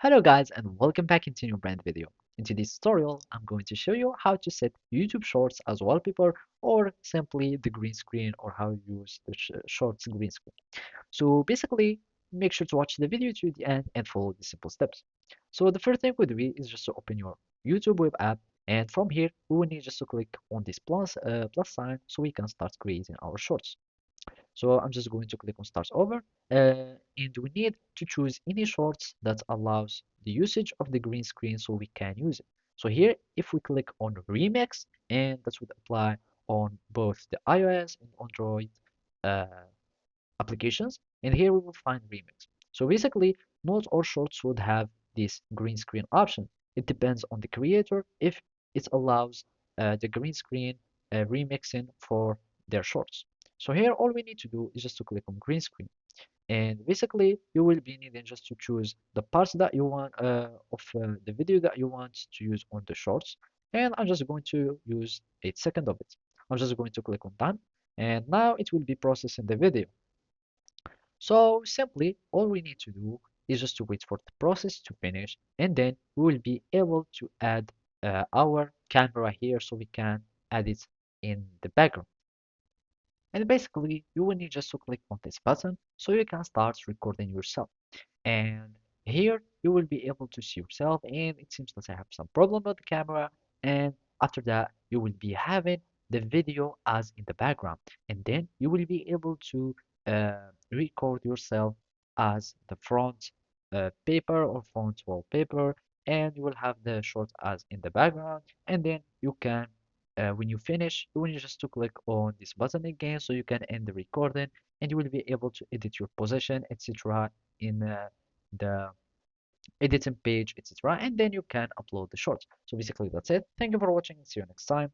Hello guys and welcome back into a new brand video. In today's tutorial, I'm going to show you how to set YouTube Shorts as wallpaper or simply the green screen or how you use the Shorts green screen. So basically, make sure to watch the video to the end and follow the simple steps. So the first thing we do is just to open your YouTube web app, and from here we will need just to click on this plus sign so we can start creating our shorts. So I'm just going to click on start over and we need to choose any shorts that allows the usage of the green screen so we can use it. So here, if we click on remix, and that would apply on both the iOS and Android uh, applications, and here we will find remix. So basically, not all shorts would have this green screen option. It depends on the creator if it allows the green screen remixing for their shorts. So here, all we need to do is just to click on green screen. And basically, you will be needing just to choose the parts that you want of the video that you want to use on the shorts. And I'm just going to use 8 seconds of it. I'm just going to click on done. And now it will be processing the video. So simply, all we need to do is just to wait for the process to finish, and then we will be able to add our camera here so we can add it in the background. And basically, you will need just to click on this button so you can start recording yourself. And here you will be able to see yourself, and it seems that I have some problem with the camera. And after that, you will be having the video as in the background, and then you will be able to record yourself as the front paper or front wallpaper, and you will have the short as in the background, and then you can when you finish, you will just to click on this button again so you can end the recording, and you will be able to edit your position, etc. in the editing page, etc. And then you can upload the shorts. So basically that's it. Thank you for watching. See you next time.